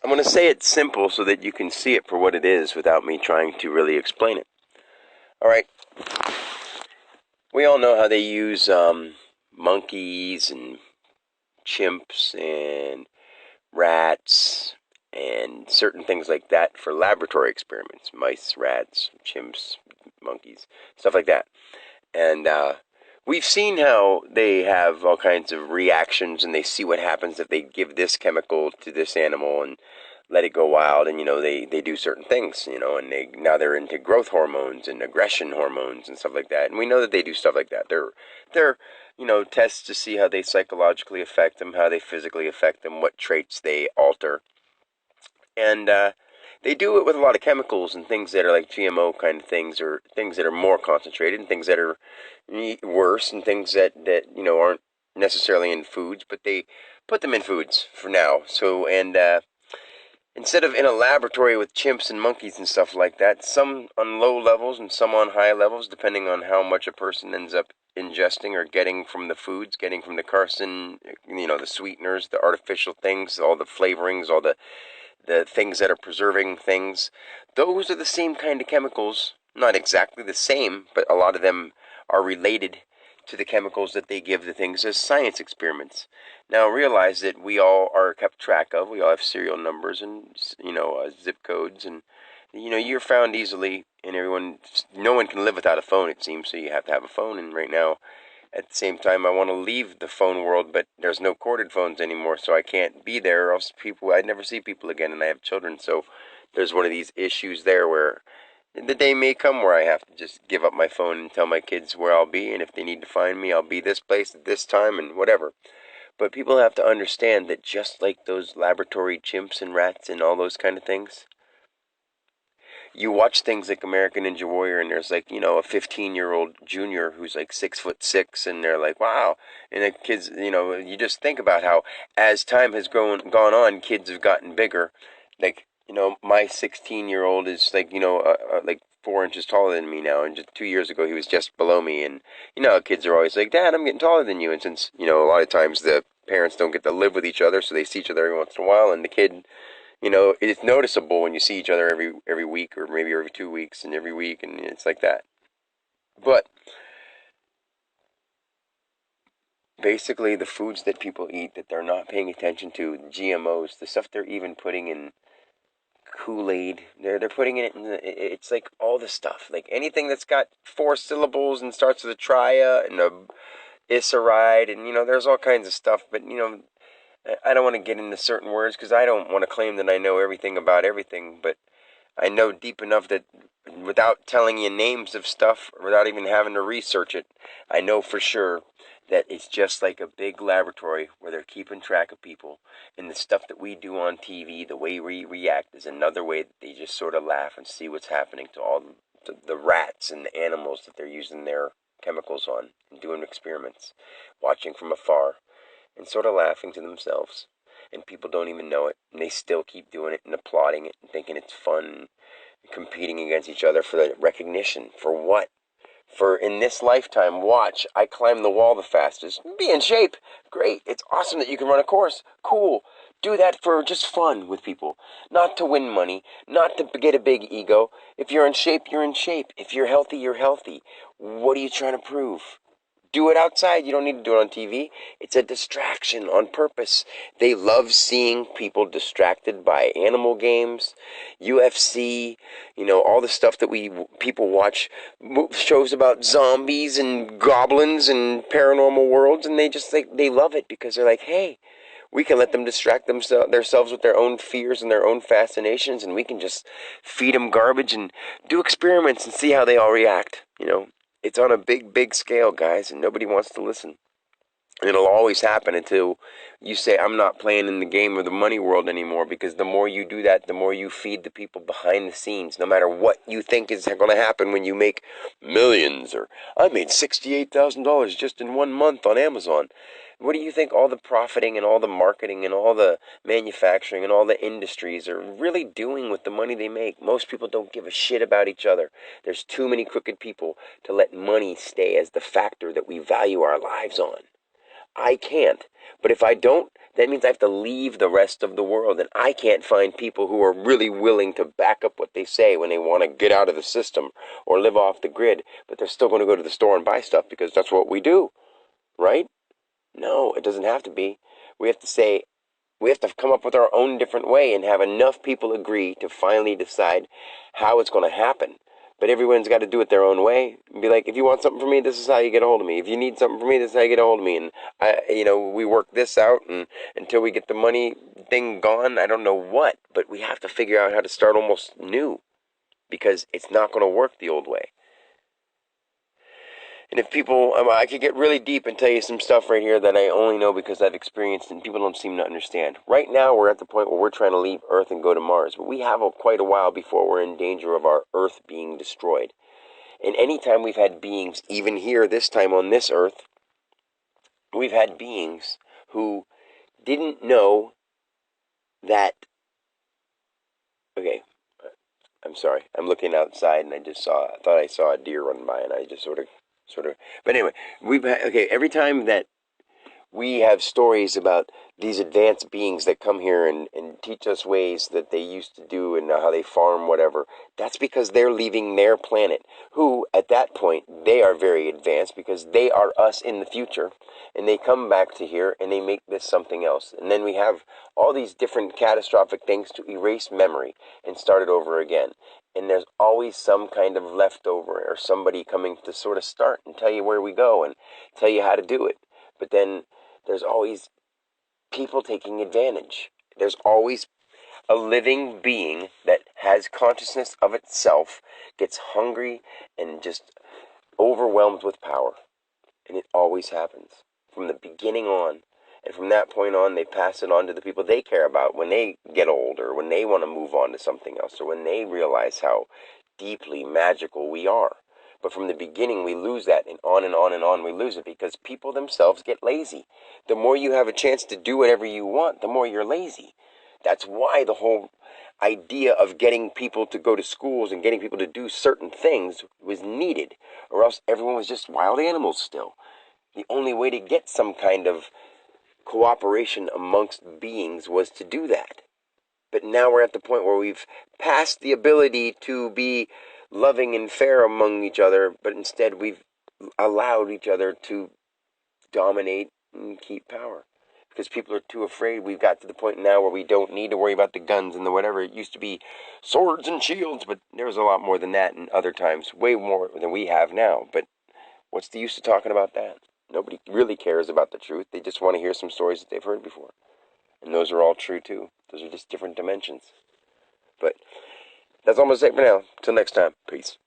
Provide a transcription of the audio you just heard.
I'm going to say it simple so that you can see it for what it is without me trying to really explain it. All right. We all know how they use monkeys and chimps and rats and certain things like that for laboratory experiments. Mice, rats, chimps, monkeys, stuff like that. And we've seen how they have all kinds of reactions and they see what happens if they give this chemical to this animal and let it go wild. And, they do certain things, and now they're into growth hormones and aggression hormones and stuff like that. And we know that they do stuff like that. They're tests to see how they psychologically affect them, how they physically affect them, what traits they alter. And they do it with a lot of chemicals and things that are like GMO kind of things, or things that are more concentrated, and things that are worse, and things that aren't necessarily in foods, but they put them in foods for now. So, and instead of in a laboratory with chimps and monkeys and stuff like that, some on low levels and some on high levels, depending on how much a person ends up ingesting or getting from the foods, getting from the carcin, the sweeteners, the artificial things, all the flavorings, all the things that are preserving things. Those are the same kind of chemicals, not exactly the same, but a lot of them are related to the chemicals that they give the things as science experiments. Now realize that we all are kept track of. We all have serial numbers and zip codes, and you're found easily. And no one can live without a phone, it seems. So you have to have a phone. And right now, at the same time, I want to leave the phone world, but there's no corded phones anymore, so I can't be there, or else I'd never see people again, and I have children, so there's one of these issues there where the day may come where I have to just give up my phone and tell my kids where I'll be, and if they need to find me, I'll be this place at this time, and whatever. But people have to understand that just like those laboratory chimps and rats and all those kind of things, you watch things like American Ninja Warrior, and there's like, a 15-year-old junior who's like 6'6", and they're like, wow. And the kids, you just think about how as time has gone on, kids have gotten bigger. Like, my 16-year-old is like, like 4 inches taller than me now, and just 2 years ago he was just below me. And kids are always like, Dad, I'm getting taller than you. And since a lot of times the parents don't get to live with each other, so they see each other every once in a while, and the kid, it's noticeable when you see each other every week, or maybe every 2 weeks, and every week, and it's like that. But basically, the foods that people eat that they're not paying attention to, the GMOs, the stuff they're even putting in Kool-Aid, they're putting it in it's like all the stuff, like anything that's got 4 syllables and starts with a tria and a iseride, and there's all kinds of stuff, but I don't want to get into certain words because I don't want to claim that I know everything about everything, but I know deep enough that without telling you names of stuff, without even having to research it, I know for sure that it's just like a big laboratory where they're keeping track of people. And the stuff that we do on TV, the way we react, is another way that they just sort of laugh and see what's happening to all the rats and the animals that they're using their chemicals on and doing experiments, watching from afar and sort of laughing to themselves. And people don't even know it, and they still keep doing it and applauding it and thinking it's fun, and competing against each other for the recognition. For what? For in this lifetime, watch, I climb the wall the fastest. Be in shape. Great. It's awesome that you can run a course. Cool. Do that for just fun with people. Not to win money. Not to get a big ego. If you're in shape, you're in shape. If you're healthy, you're healthy. What are you trying to prove? Do it outside. You don't need to do it on TV. It's a distraction on purpose. They love seeing people distracted by animal games, UFC, all the stuff that people watch, shows about zombies and goblins and paranormal worlds, and they love it because they're like, hey, we can let them distract themselves with their own fears and their own fascinations, and we can just feed them garbage and do experiments and see how they all react. It's on a big, big scale, guys, and nobody wants to listen. And it'll always happen until you say, I'm not playing in the game of the money world anymore, because the more you do that, the more you feed the people behind the scenes, no matter what you think is going to happen when you make millions, or I made $68,000 just in 1 month on Amazon. What do you think all the profiting and all the marketing and all the manufacturing and all the industries are really doing with the money they make? Most people don't give a shit about each other. There's too many crooked people to let money stay as the factor that we value our lives on. I can't. But if I don't, that means I have to leave the rest of the world. And I can't find people who are really willing to back up what they say when they want to get out of the system or live off the grid, but they're still going to go to the store and buy stuff because that's what we do, right? No, it doesn't have to be. We have to come up with our own different way and have enough people agree to finally decide how it's going to happen. But everyone's got to do it their own way. Be like, if you want something from me, this is how you get a hold of me. If you need something from me, this is how you get a hold of me. And we work this out, and until we get the money thing gone, I don't know what. But we have to figure out how to start almost new, because it's not going to work the old way. And if people, I could get really deep and tell you some stuff right here that I only know because I've experienced and people don't seem to understand. Right now, we're at the point where we're trying to leave Earth and go to Mars, but we have quite a while before we're in danger of our Earth being destroyed. And any time we've had beings, even here this time on this Earth, we've had beings who didn't know that. Okay, I'm sorry. I'm looking outside and I thought I saw a deer run by, and I just sort of. But anyway, every time that we have stories about these advanced beings that come here and teach us ways that they used to do and how they farm, whatever, that's because they're leaving their planet, who, at that point, they are very advanced because they are us in the future, and they come back to here and they make this something else. And then we have all these different catastrophic things to erase memory and start it over again. And there's always some kind of leftover or somebody coming to sort of start and tell you where we go and tell you how to do it. But then there's always people taking advantage. There's always a living being that has consciousness of itself, gets hungry and just overwhelmed with power. And it always happens from the beginning on. And from that point on, they pass it on to the people they care about when they get older, when they want to move on to something else, or when they realize how deeply magical we are. But from the beginning, we lose that, and on and on and on we lose it because people themselves get lazy. The more you have a chance to do whatever you want, the more you're lazy. That's why the whole idea of getting people to go to schools and getting people to do certain things was needed, or else everyone was just wild animals still. The only way to get some kind of cooperation amongst beings was to do that. But now we're at the point where we've passed the ability to be loving and fair among each other, but instead we've allowed each other to dominate and keep power. Because people are too afraid. We've got to the point now where we don't need to worry about the guns and the whatever. It used to be swords and shields, but there was a lot more than that in other times. Way more than we have now. But what's the use of talking about that? Nobody really cares about the truth. They just want to hear some stories that they've heard before. And those are all true, too. Those are just different dimensions. But that's almost it for now. Till next time. Peace.